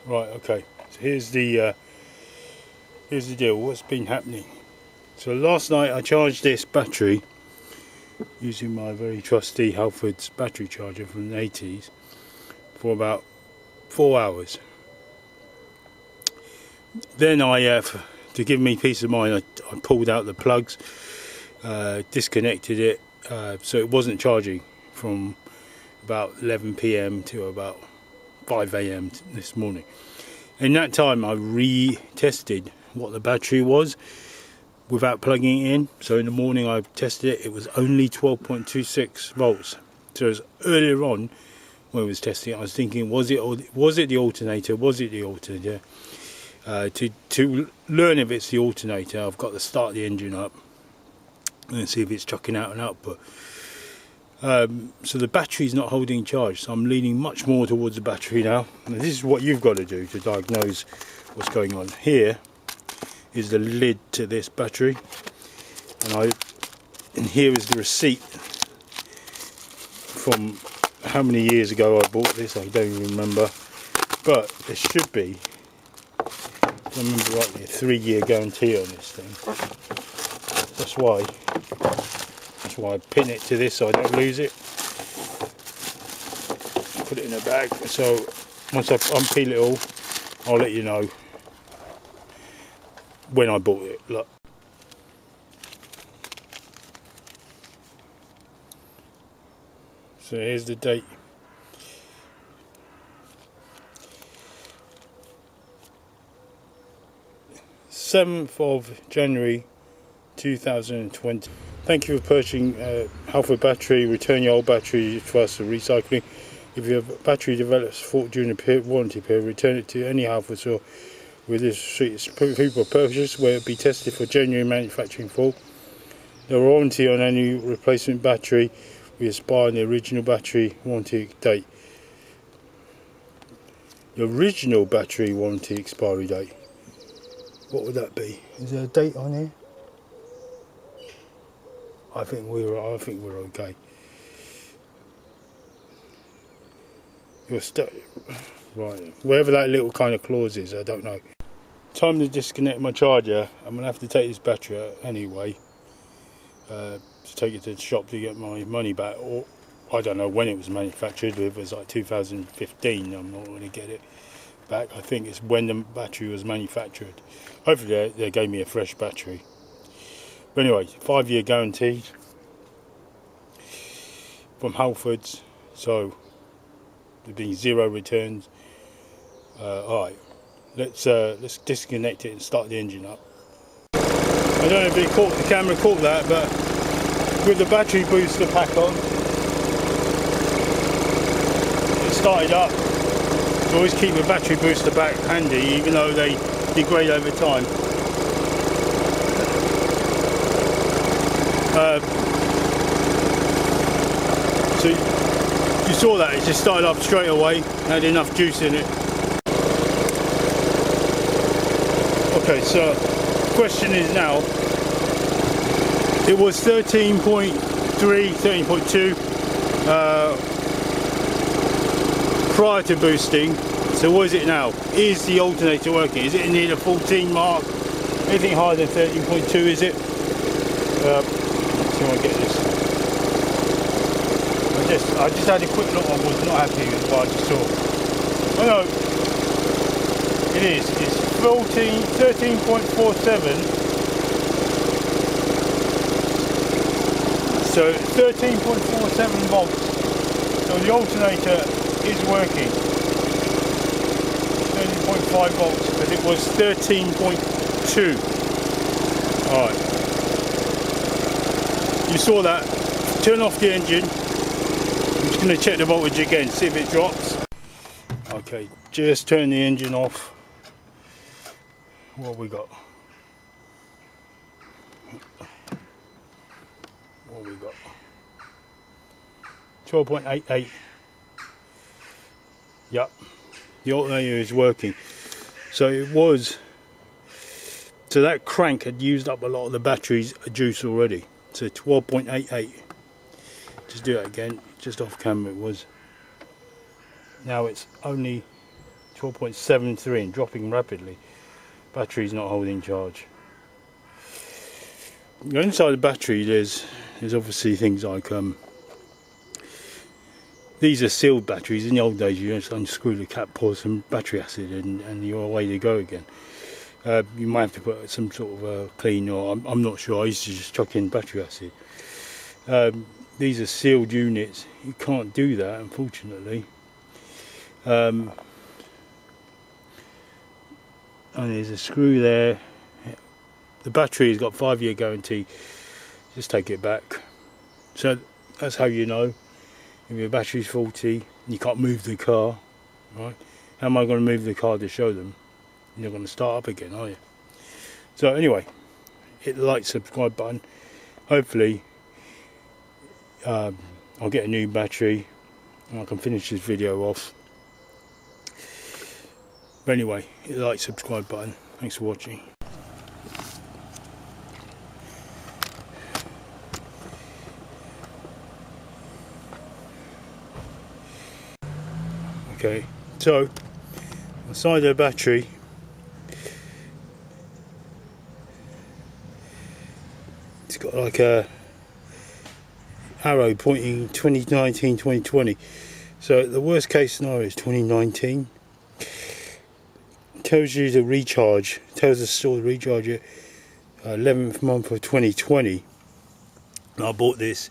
Right, okay. So here's the deal. What's been happening? So last night I charged this battery using my very trusty Halford's battery charger from the 80s for about 4 hours. Then to give me peace of mind, I pulled out the plugs, disconnected it, so it wasn't charging from about 11 p.m. to about 5 a.m. this morning. In that time I retested what the battery was without plugging it in. So in the morning I tested it, it was only 12.26 volts. So it was earlier on when I was testing it, I was thinking, was it the alternator? Was it the alternator? To learn if it's the alternator, I've got to start the engine up and see if it's chucking out an output. So the battery's not holding charge, so I'm leaning much more towards the battery now. And this is what you've got to do to diagnose what's going on. Here is the lid to this battery, and here is the receipt from how many years ago I bought this. I don't even remember, but there should be, if I remember rightly, a 3-year guarantee on this thing. That's why I pin it to this so I don't lose it. Put it in a bag, so once I unpeel it all, I'll let you know when I bought it. Look. So here's the date. January 7th, 2020. Thank you for purchasing Halford battery. Return your old battery to us for recycling. If your battery develops fault during the warranty period, return it to any Halford store with this receipt. People purchase where it be tested for genuine manufacturing fault. The warranty on any replacement battery will expire on the original battery warranty date. The original battery warranty expiry date. What would that be? Is there a date on here? I think we're okay. You're stuck, right? Wherever that little kind of clause is, I don't know. Time to disconnect my charger. I'm gonna have to take this battery out anyway. To take it to the shop to get my money back, or I don't know when it was manufactured. If it was like 2015, I'm not going to get it back. I think it's when the battery was manufactured. Hopefully they gave me a fresh battery. But anyway, 5-year guarantee from Halfords, so there'll be 0 returns. Alright, let's disconnect it and start the engine up. I don't know if the camera caught that, but with the battery booster pack on, it started up. So always keep the battery booster pack handy, even though they degrade over time. So you saw that, it just started up straight away, had enough juice in it. Okay, so question is now, it was 13.3, 13.2 prior to boosting, so what is it now? Is the alternator working? Is it near the 14 mark? Anything higher than 13.2 is it? Let's see if I get this. I just had a quick look, I was not happy with what I just saw. Oh no, it is, it's 13.47. So 13.47 volts. So the alternator is working. 13.5 volts, but it was 13.2. Alright. You saw that. Turn off the engine. I'm just going to check the voltage again, see if it drops. Okay, just turn the engine off. What have we got? What have we got? 12.88. Yep, the alternator is working. So it was. So that crank had used up a lot of the battery's juice already. So 12.88. Just do that again. Just off camera it was. Now it's only 12.73 and dropping rapidly. Battery's not holding charge. Inside the battery there's obviously things like these are sealed batteries. In the old days you just unscrew the cap, pour some battery acid and you're away to go again. You might have to put some sort of clean, or I'm not sure. I used to just chuck in battery acid. These are sealed units. You can't do that, unfortunately. And there's a screw there. The battery has got 5-year guarantee. Just take it back. So that's how you know if your battery's faulty and you can't move the car. Right? How am I going to move the car to show them? You're not going to start up again, are you? So anyway, hit the like, subscribe button. Hopefully I'll get a new battery and I can finish this video off. But anyway, hit the like, subscribe button. Thanks for watching. Okay, so the side of the battery, it's got like a arrow pointing 2019, 2020. So the worst case scenario is 2019. It tells you to recharge, tells the store to recharge it 11th month of 2020. And I bought this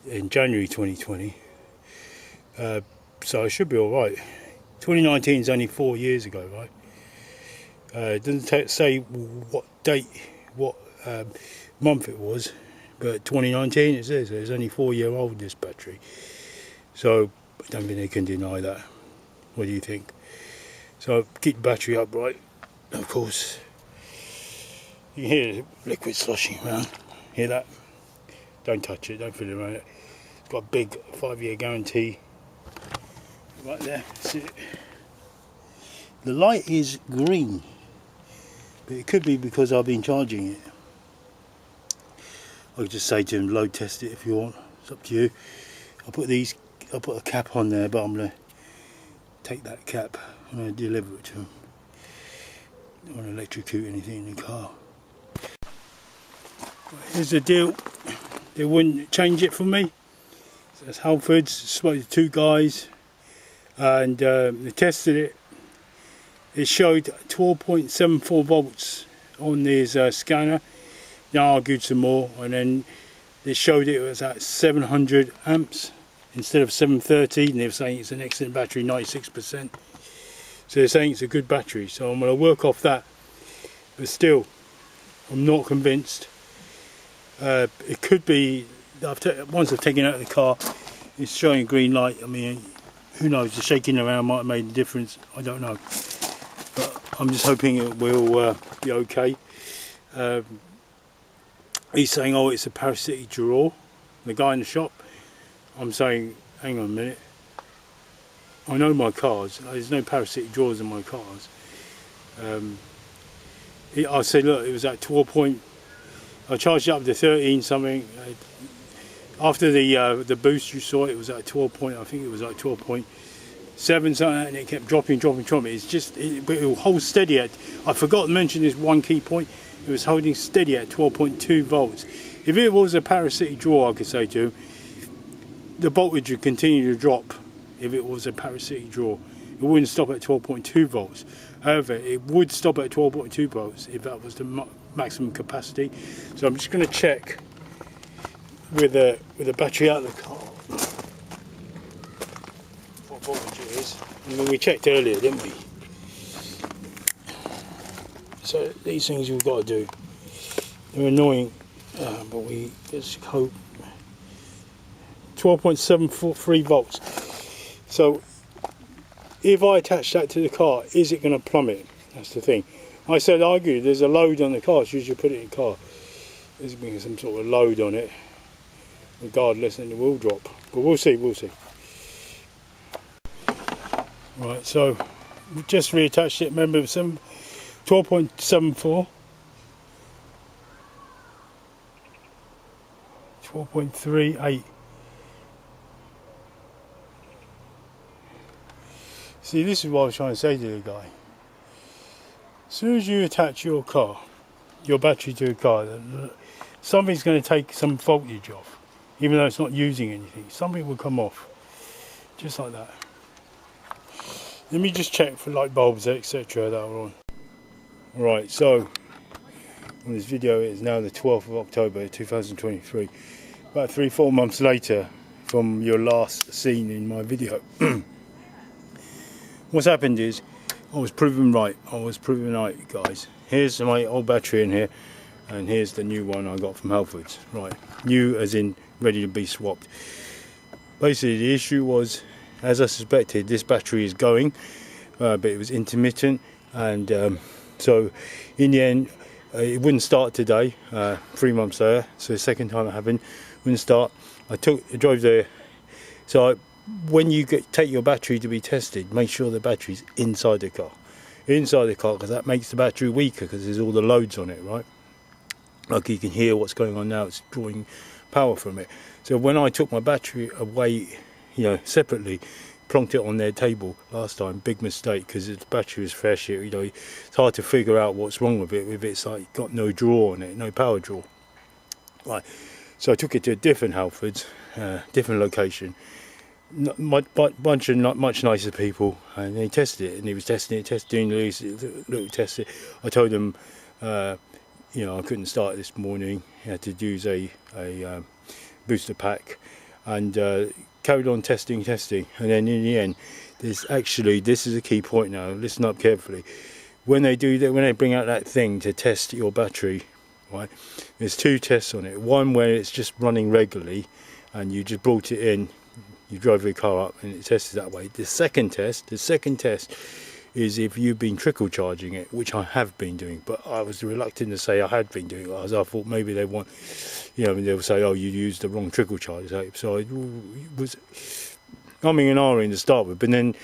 in January 2020. So it should be alright. 2019 is only 4 years ago, right? It doesn't say what date, what month it was, but 2019 it says. It's only 4-year-old, this battery. So I don't think they can deny that. What do you think? So keep the battery upright. Of course, you can hear the liquid sloshing around. Hear that? Don't touch it, don't fiddle around it. It's got a big 5-year guarantee. Right there, see it? The light is green, but it could be because I've been charging it. I could just say to them, load test it if you want. It's up to you. I'll put a cap on there, but I'm gonna take that cap and I deliver it to them. Don't want to electrocute anything in the car. Here's the deal. They wouldn't change it for me. So that's Halfords. Spoke to 2 guys. And they tested it. It showed 12.74 volts on this scanner. They argued some more, and then they showed it was at 700 amps instead of 730, and they were saying it's an excellent battery, 96%. So they're saying it's a good battery, so I'm going to work off that. But still, I'm not convinced. It could be, once I've taken it out of the car, it's showing a green light. I mean, who knows, the shaking around might have made a difference, I don't know. But I'm just hoping it will be okay. He's saying, oh, it's a parasitic draw. The guy in the shop, I'm saying, hang on a minute. I know my cars, there's no parasitic drawers in my cars. I said, look, it was at 12 I charged it up to 13 something. After the boost you saw, it was at 12 I think it was like 12.7 something, and it kept dropping. It's just, it will hold steady at, I forgot to mention this one key point, it was holding steady at 12.2 volts. If it was a parasitic draw, I could say to him, the voltage would continue to drop. If it was a parasitic draw, it wouldn't stop at 12.2 volts. However, it would stop at 12.2 volts if that was the maximum capacity. So I'm just going to check with the battery out of the car what voltage it is. I mean, we checked earlier, didn't we? So these things we've got to do. They're annoying, but we just hope. 12.743 volts. So if I attach that to the car, is it going to plummet? That's the thing. I said, argue, there's a load on the car, so you should put it in the car. There's been some sort of load on it, regardless, and it will drop. But we'll see, Right, so we just reattached it. Remember, 12.74, 12.38. See, this is what I was trying to say to the guy. As soon as you attach your battery to a car, something's going to take some voltage off, even though it's not using anything. Something will come off, just like that. Let me just check for light bulbs, etc. that are on. Right, so on this video, it is now the 12th of October 2023. About 3-4 months later from your last scene in my video. What's happened is, I was proven right, guys. Here's my old battery in here, and here's the new one I got from Halfords. Right, new as in ready to be swapped. Basically, the issue was, as I suspected, this battery is going, but it was intermittent, and so in the end, it wouldn't start today, 3 months later, so the second time it happened, wouldn't start. I drove there, so when you take your battery to be tested, make sure the battery's inside the car, because that makes the battery weaker, because there's all the loads on it, right? Like you can hear what's going on now, it's drawing power from it. So when I took my battery away, separately, plonked it on their table last time, big mistake, because the battery was fresh. It's hard to figure out what's wrong with it if it's like got no draw on it, no power draw. Right, so I took it to a different Halfords, different location. Bunch of much nicer people, and they tested it, and he was testing it, tested it. I told him, I couldn't start this morning. He had to use a booster pack, and carried on testing, and then in the end, this is a key point now. Listen up carefully. When they bring out that thing to test your battery, right? There's 2 tests on it. One where it's just running regularly, and you just brought it in. You drove your car up and it tests that way. The second test is if you've been trickle charging it, which I have been doing, but I was reluctant to say I had been doing it, as I thought maybe they want, they'll say, oh, you used the wrong trickle charge. So I was umming and ahhing to start with, but then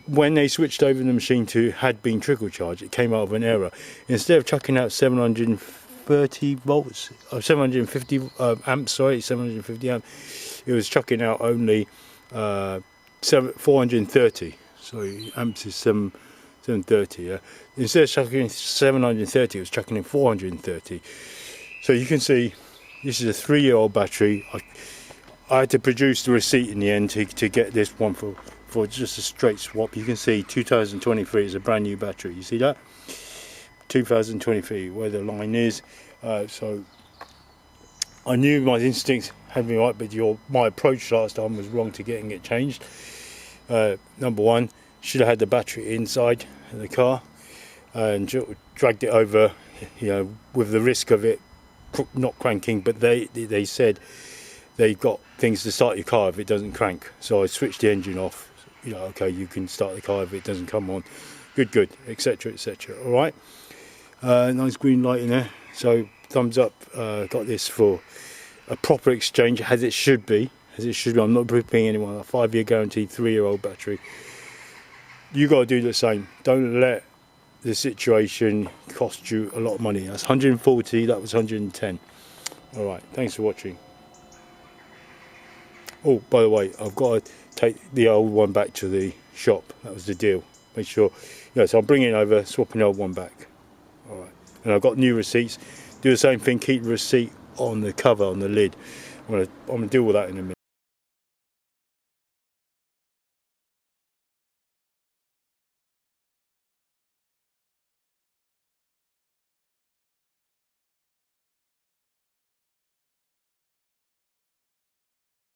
when they switched over the machine to had been trickle charged, it came out of an error. Instead of chucking out 730 volts, 750 amps, 750 amps, it was chucking out only 430. Sorry, amps is 730. Yeah. Instead of chucking 730, it was chucking in 430. So you can see this is a 3-year-old battery. I had to produce the receipt in the end to get this one for just a straight swap. You can see 2023 is a brand new battery. You see that? 2023, where the line is. So I knew my instincts had me right, but my approach last time was wrong to getting it changed. Number one, should have had the battery inside the car and dragged it over, with the risk of it not cranking. But they said they've got things to start your car if it doesn't crank. So I switched the engine off. Okay, you can start the car if it doesn't come on. Good, etc. All right. Nice green light in there. So thumbs up. Got this for a proper exchange, as it should be. I'm not paying anyone a 5-year guarantee, 3-year-old battery. You got to do the same. Don't let the situation cost you a lot of money. That's 140. That was 110. All right. Thanks for watching. Oh, by the way, I've got to take the old one back to the shop. That was the deal. Make sure. So I'm bringing it over, swapping the old one back. All right. And I've got new receipts. Do the same thing. Keep the receipt on the cover, on the lid. I'm going to deal with that in a minute.